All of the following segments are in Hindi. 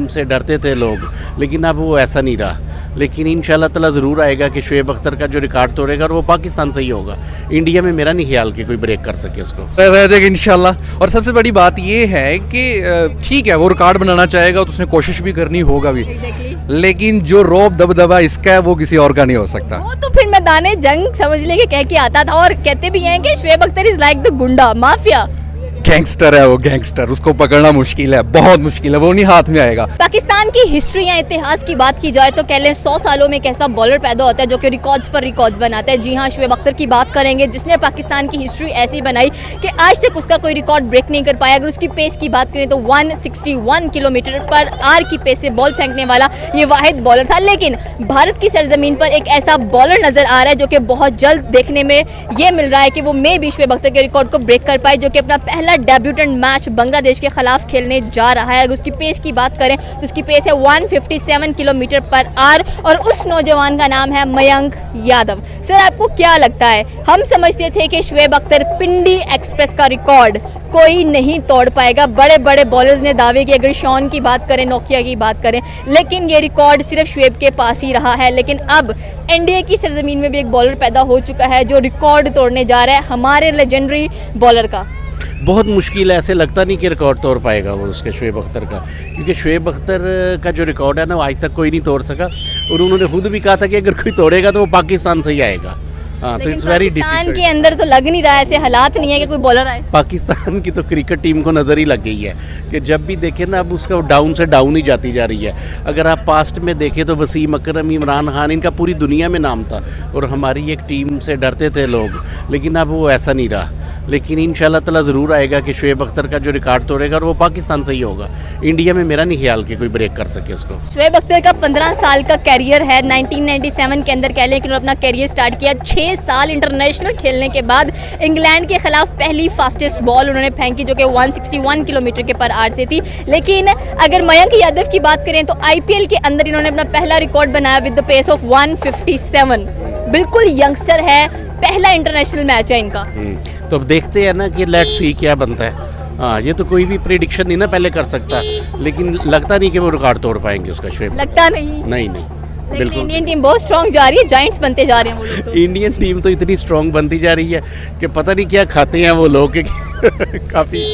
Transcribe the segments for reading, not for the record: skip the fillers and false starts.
से डरते थे लोग, लेकिन अब वो ऐसा नहीं रहा। लेकिन इंशाल्लाह ताला ज़रूर आएगा कि शुएब अख्तर का जो रिकॉर्ड तोड़ेगा और वो पाकिस्तान से ही होगा। इंडिया में मेरा नहीं ख्याल कि कोई ब्रेक कर सके उसको। रह जाएगा इंशाल्लाह। और सबसे बड़ी बात ये है कि ठीक है, वो रिकॉर्ड बनाना चाहेगा तो उसने कोशिश भी करनी होगा भी, लेकिन जो रौब दबदबा इसका है वो किसी और का नहीं हो सकता। वो तो फिर मैदाने जंग समझ ले के कह के आता था, और कहते भी हैं कि Shoaib Akhtar is like the गुंडा माफिया। गैंगस्टर है वो, गैंगस्टर, उसको पकड़ना मुश्किल है, बहुत मुश्किल है, वो नहीं हाथ में आएगा। पाकिस्तान की हिस्ट्री या इतिहास की बात की जाए तो कह लें 100 सालों में एक ऐसा बॉलर पैदा होता है जो कि रिकॉर्ड्स पर रिकॉर्ड्स बनाता है। जी हाँ, शुएब अख्तर की बात करेंगे जिसने पाकिस्तान की हिस्ट्री ऐसी बनाई कि आज तक उसका कोई रिकॉर्ड ब्रेक नहीं कर पाया। अगर उसकी पेस की बात करें तो 161 किलोमीटर पर आर की पेस से बॉल फेंकने वाला ये वाहिद बॉलर था। लेकिन भारत की सरजमीन पर एक ऐसा बॉलर नजर आ रहा है जो कि बहुत जल्द देखने में ये मिल रहा है कि वो मे भी शुएब अख्तर के रिकॉर्ड को ब्रेक कर पाए, जो कि अपना पहला डेब्यूटेंट मैच बांग्लादेश के खिलाफ खेलने जा रहा है। अगर उसकी पेस की बात करें तो उसकी पेस है 157 किलोमीटर पर आर और उस नौजवान का नाम है मयंक यादव। सर, आपको क्या लगता है? हम समझते थे कि शुएब अख्तर पिंडी एक्सप्रेस का रिकॉर्ड कोई नहीं तोड़ पाएगा। बड़े बड़े बॉलर्स ने दावे किए, अगर शॉन की बात करें, नोकिया की बात करें, लेकिन ये रिकॉर्ड सिर्फ शुएब के पास ही रहा है। लेकिन अब एनडीए की सरजमीन में भी एक बॉलर पैदा हो चुका है जो रिकॉर्ड तोड़ने जा रहा है, हमारे लेजेंडरी बॉलर का। बहुत मुश्किल है, ऐसे लगता नहीं कि रिकॉर्ड तोड़ पाएगा वो उसके शुएब अख्तर का, क्योंकि शुएब अख्तर का जो रिकॉर्ड है ना वो आज तक कोई नहीं तोड़ सका। और उन्होंने खुद भी कहा था कि अगर कोई तोड़ेगा तो वो पाकिस्तान से ही आएगा। हाँ, तो इट्स वेरी पाकिस्तान के अंदर तो लग नहीं रहा, ऐसे हालात नहीं है कि कोई बॉलर आए। पाकिस्तान की तो क्रिकेट टीम को नज़र ही लग गई है कि जब भी देखें ना अब उसका डाउन से डाउन ही जाती जा रही है। अगर आप पास्ट में देखें तो वसीम अकरम, इमरान खान, इनका पूरी दुनिया में नाम था और हमारी एक टीम से डरते थे लोग, लेकिन अब वो ऐसा नहीं रहा। लेकिन इंशाल्लाह ताला ज़रूर आएगा कि शुएब अख्तर का जो रिकॉर्ड तोड़ेगा और वो पाकिस्तान से ही होगा। इंडिया में मेरा नहीं ख्याल कि कोई ब्रेक कर सके उसको। शुएब अख्तर का 15 साल का कैरियर है। 1997 के अंदर कह लें कि उन्होंने अपना कैरियर स्टार्ट किया। 6 साल इंटरनेशनल खेलने के बाद इंग्लैंड के खिलाफ पहली फास्टेस्ट बॉल उन्होंने फेंकी जो कि 161 किलोमीटर के पर आवर से थी। लेकिन अगर मयंक यादव की बात करें तो आईपीएल के अंदर इन्होंने अपना पहला रिकॉर्ड बनाया विद द पेस ऑफ 157। बिल्कुल यंगस्टर है, पहला इंटरनेशनल मैच है इनका। तो अब देखते हैं ना कि लेट्स सी क्या बनता है। हाँ, ये तो कोई भी प्रेडिक्शन नहीं ना पहले कर सकता, लेकिन लगता नहीं कि वो रिकॉर्ड तोड़ पाएंगे उसका शुएब। लगता नहीं। नहीं, बिल्कुल। इंडियन टीम बहुत स्ट्रांग जा रही है, जायंट्स बनते जा रहे हैं वो लोग तो। इंडियन टीम तो इतनी स्ट्रांग बनती जा रही है कि पता नहीं क्या खाते हैं वो लोग काफ़ी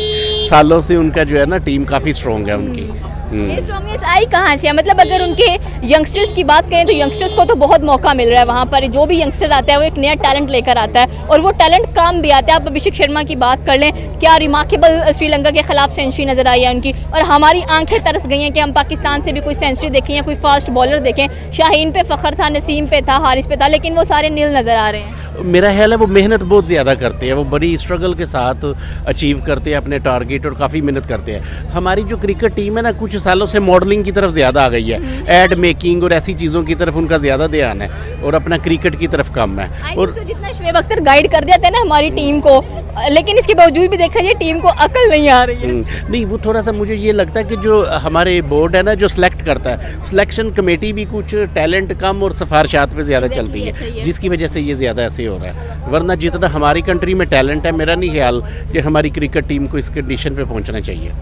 सालों से उनका जो है ना टीम काफ़ी स्ट्रांग है उनकी। ये स्ट्रांगनेस आई कहाँ से है? मतलब अगर उनके यंगस्टर्स की बात करें तो यंगस्टर्स को तो बहुत मौका मिल रहा है वहाँ पर। जो भी यंगस्टर आता है वो एक नया टैलेंट लेकर आता है और वो टैलेंट काम भी आता है। आप अभिषेक शर्मा की बात कर लें, क्या रिमार्केबल श्रीलंका के खिलाफ सेंचुरी नजर आई है उनकी, और हमारी आंखें तरस गई हैं कि हम पाकिस्तान से भी कोई सेंचुरी देखें या कोई फास्ट बॉलर देखें। शाहीन पे फखर था, नसीम पे था, हारिस पे था, लेकिन वो सारे नील नजर आ रहे हैं। मेरा ख्याल है वो मेहनत बहुत ज़्यादा करते हैं, वो बड़ी स्ट्रगल के साथ अचीव करते हैं अपने टारगेट और काफ़ी मेहनत करते हैं। हमारी जो क्रिकेट टीम है ना कुछ सालों से मॉडलिंग की तरफ ज़्यादा आ गई है, एड मेकिंग और ऐसी चीज़ों की तरफ उनका ज़्यादा ध्यान है और अपना क्रिकेट की तरफ कम है। और तो जितना शुएब अख्तर गाइड कर देते हैं ना हमारी टीम को, लेकिन इसके बावजूद भी देखा जाए टीम को अकल नहीं आ रही है। नहीं, वो थोड़ा सा मुझे ये लगता है कि जो हमारे बोर्ड है ना जो सिलेक्ट करता है, सिलेक्शन कमेटी भी कुछ टैलेंट कम और सिफारिशात पे ज़्यादा चलती है, जिसकी वजह से ये ज़्यादा ऐसे हो रहा है। वरना जितना हमारी कंट्री में टैलेंट है, मेरा नहीं ख्याल कि हमारी क्रिकेट टीम को इस कंडीशन पे पहुंचना चाहिए।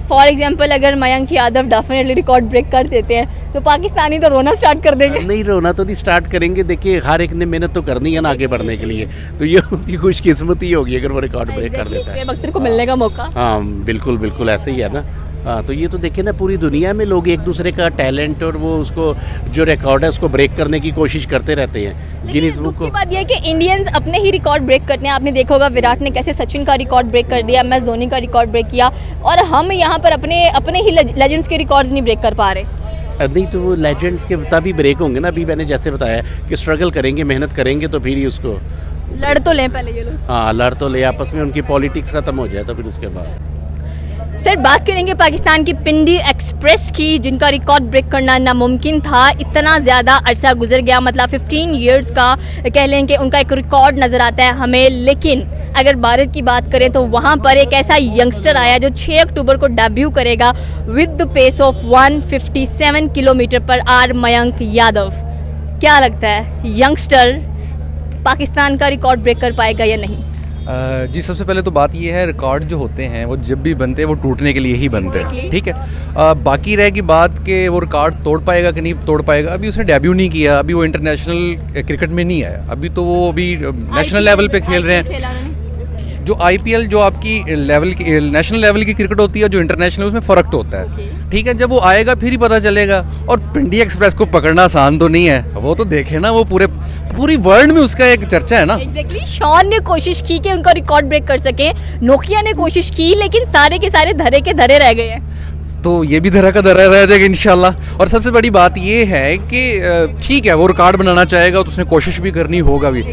फॉर एग्जांपल अगर Mayank Yadav definitely record break कर देते हैं तो पाकिस्तानी तो रोना स्टार्ट कर देंगे। नहीं, रोना तो नहीं स्टार्ट करेंगे। देखिए, हर एक ने मेहनत तो करनी है ना आगे बढ़ने के लिए, तो ये उसकी खुशकिस्मती होगी अगर वो रिकॉर्ड ब्रेक कर देता है। शुएब अख्तर को मिलने का मौका। हाँ, बिल्कुल ऐसे ही है ना। हाँ, तो ये तो देखिए ना पूरी दुनिया में लोग एक दूसरे का टैलेंट और वो उसको जो रिकॉर्ड है उसको ब्रेक करने की कोशिश करते रहते हैं। गिनीज बुक को बात यह है कि इंडियंस अपने ही रिकॉर्ड ब्रेक करते हैं। आपने देखा होगा विराट ने कैसे सचिन का रिकॉर्ड ब्रेक कर दिया, MS धोनी का रिकॉर्ड ब्रेक किया, और हम यहाँ पर अपने ही लेजेंड्स के रिकॉर्ड्स नहीं ब्रेक कर पा रहे। नहीं, तो वो लेजेंड्स के तभी ब्रेक होंगे ना। अभी मैंने जैसे बताया कि स्ट्रगल करेंगे, मेहनत करेंगे तो फिर ही उसको लड़ तो लें पहले ये लोग। हाँ, लड़ तो ले, आपस में उनकी पॉलिटिक्स खत्म हो जाए तो फिर उसके बाद। सर, बात करेंगे पाकिस्तान की पिंडी एक्सप्रेस की, जिनका रिकॉर्ड ब्रेक करना नामुमकिन था। इतना ज़्यादा अरसा गुजर गया, मतलब 15 इयर्स का कह लें कि उनका एक रिकॉर्ड नज़र आता है हमें। लेकिन अगर भारत की बात करें तो वहाँ पर एक ऐसा यंगस्टर आया जो 6 अक्टूबर को डेब्यू करेगा with the pace of 157 kilometre per hour, Mayank Yadav. क्या लगता है यंगस्टर पाकिस्तान का रिकॉर्ड ब्रेक कर पाएगा या नहीं? जी सबसे पहले तो बात ये है, रिकॉर्ड जो होते हैं वो जब भी बनते हैं वो टूटने के लिए ही बनते हैं, ठीक है। बाकी रहेगी बात कि वो रिकॉर्ड तोड़ पाएगा कि नहीं तोड़ पाएगा। अभी उसने डेब्यू नहीं किया, अभी वो इंटरनेशनल क्रिकेट में नहीं आया, अभी तो वो अभी नेशनल लेवल पे खेल रहे हैं। जो आईपीएल जो आपकी लेवल की नेशनल लेवल की क्रिकेट होती है, जो इंटरनेशनल, उसमें फ़र्क तो होता है, ठीक है। जब वो आएगा फिर ही पता चलेगा। और पिंडी एक्सप्रेस को पकड़ना आसान तो नहीं है, वो तो देखे ना, वो पूरी वर्ल्ड में उसका एक चर्चा है ना। एग्जैक्टली शॉन ने कोशिश की कि उनका रिकॉर्ड ब्रेक कर सके, नोकिया ने कोशिश की, लेकिन सारे के सारे धरे के धरे रह गए हैं। तो ये भी धरा का धरा रह जाएगा इंशाल्लाह। और सबसे बड़ी बात ये है कि ठीक है, वो रिकॉर्ड बनाना चाहेगा तो उसने कोशिश भी करनी होगा भी,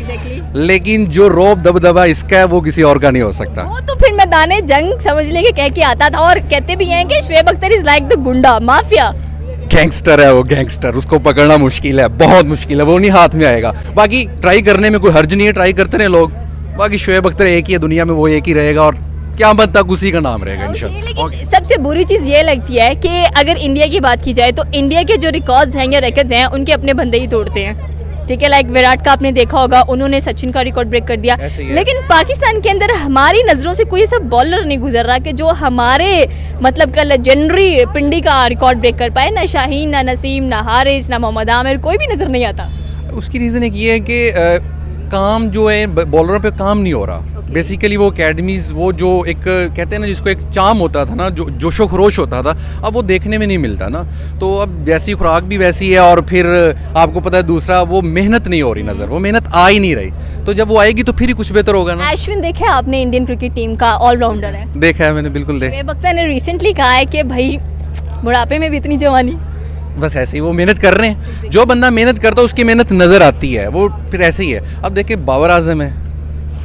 लेकिन जो रौब दबदबा इसका है वो किसी और का नहीं हो सकता। वो तो फिर मैदाने जंग समझ ले के कह के आता था। और कहते भी हैं कि Shoaib Akhtar is like the गुंडा माफिया। गैंगस्टर है वो, गैंगस्टर, उसको पकड़ना मुश्किल है, बहुत मुश्किल है, वो नहीं हाथ में आएगा। बाकी ट्राई करने में कोई हर्ज नहीं है, ट्राई करते रहे लोग। बाकी शुएब अख्तर एक ही है दुनिया में, वो एक ही रहेगा और क़यामत तक उसी का नाम रहेगा इंशाल्लाह। लेकिन सबसे बुरी चीज़ ये लगती है कि अगर इंडिया की बात की जाए तो इंडिया के जो रिकॉर्ड्स हैं या रिकॉर्ड्स हैं उनके अपने बंदे ही तोड़ते हैं, ठीक है। लाइक विराट का आपने देखा होगा, उन्होंने सचिन का रिकॉर्ड ब्रेक कर दिया। लेकिन पाकिस्तान के अंदर हमारी नज़रों से कोई ऐसा बॉलर नहीं गुजर रहा कि जो हमारे मतलब का लेजेंडरी पिंडी का रिकॉर्ड ब्रेक कर पाए। ना शाहीन, ना नसीम, ना हारिस, ना मोहम्मद आमिर, कोई भी नज़र नहीं आता। उसकी रीज़न एक ये है कि काम जो है बॉलरों पे काम नहीं हो रहा। बेसिकली वो एकेडमीज़, वो जो एक कहते हैं ना जिसको एक चाम होता था ना, जो जोशो खरोश होता था, अब वो देखने में नहीं मिलता ना। तो अब जैसी खुराक भी वैसी है, और फिर आपको पता है दूसरा, वो मेहनत नहीं हो रही नज़र, वो मेहनत आ ही नहीं रही। तो जब वो आएगी तो फिर ही कुछ बेहतर होगा ना। अश्विन देखा है आपने, इंडियन क्रिकेट टीम का ऑलराउंडर है, देखा है मैंने, बिल्कुल देखा। शुएब अख्तर ने रिसेंटली कहा है कि भाई बुढ़ापे में भी इतनी जवानी। बस ऐसे ही वो मेहनत कर रहे हैं। जो बंदा मेहनत करता है उसकी मेहनत नज़र आती है, वो फिर ऐसे ही है। अब देखिए बाबर आजम है,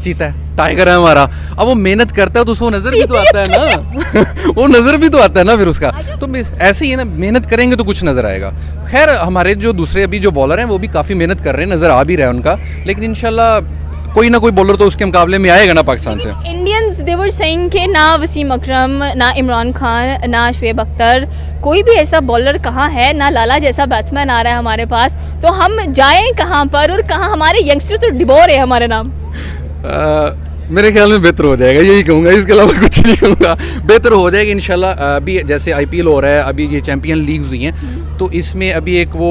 चीता है, टाइगर है हमारा, अब वो मेहनत करता है तो उसको नज़र भी तो आता है ना वो नज़र भी तो आता है ना फिर उसका। तो ऐसे ही है ना, मेहनत करेंगे तो कुछ नज़र आएगा। खैर हमारे जो दूसरे अभी जो बॉलर हैं वो भी काफ़ी मेहनत कर रहे हैं, नज़र आ भी रहा है उनका, लेकिन इंशाल्लाह कोई ना कोई बॉलर तो उसके मुकाबले में आएगा ना पाकिस्तान से। इंडियंस दे वर सेइंग कि ना वसीम अकरम, ना इमरान खान, ना शुएब अख्तर, कोई भी ऐसा बॉलर कहाँ है, ना लाला जैसा बैट्समैन आ रहा है हमारे पास। तो हम जाएं कहाँ पर, और कहाँ हमारे यंगस्टर्स तो डिबोर है हमारे नाम। मेरे ख्याल में बेहतर हो जाएगा, यही कहूँगा, इसके अलावा कुछ नहीं कहूँगा। बेहतर हो जाएगा इंशाल्लाह। अभी जैसे आईपीएल हो रहा है, अभी ये चैम्पियन लीग्स हुई हैं, तो इसमें अभी एक वो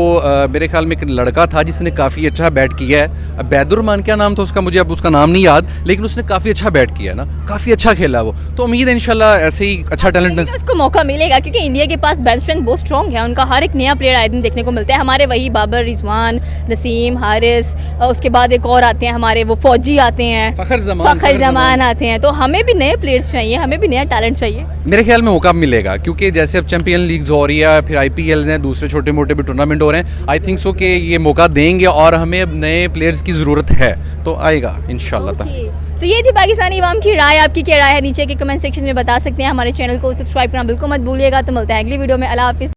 मेरे ख्याल में एक लड़का था जिसने काफ़ी अच्छा बैट किया है। बैदुर्रहमान क्या नाम था उसका, मुझे अब उसका नाम नहीं याद, लेकिन उसने काफ़ी अच्छा बैट किया है ना, काफ़ी अच्छा खेला वो। तो उम्मीद है इंशाल्लाह ऐसे ही अच्छा टैलेंट उसको मौका मिलेगा, क्योंकि इंडिया के पास बेंच स्ट्रेंथ बहुत स्ट्रॉन्ग है। उनका हर एक नया प्लेयर आए दिन देखने को मिलता है। हमारे वही बाबर, रिजवान, नसीम, हारिस, उसके बाद एक और आते हैं हमारे, वो फौजी आते हैं, फ़खर जमान आते हैं। तो हमें भी नए प्लेयर्स चाहिए, हमें भी नया टैलेंट चाहिए। मेरे ख्याल में मौका मिलेगा, क्योंकि जैसे अब चैंपियन लीग्स हो रही है, फिर आईपीएल हैं, दूसरे छोटे मोटे भी टूर्नामेंट हो रहे हैं। आई थिंक सो कि ये मौका देंगे और हमें अब नए प्लेयर्स की ज़रूरत है, तो आएगा इंशाल्लाह। तो ये थी पाकिस्तानी अवाम की राय। आपकी क्या राय है नीचे के कमेंट सेक्शन में बता सकते हैं। हमारे चैनल को सब्सक्राइब करना बिल्कुल मत भूलिएगा। तो मिलते हैं अगली वीडियो में। अल्लाह हाफिज़।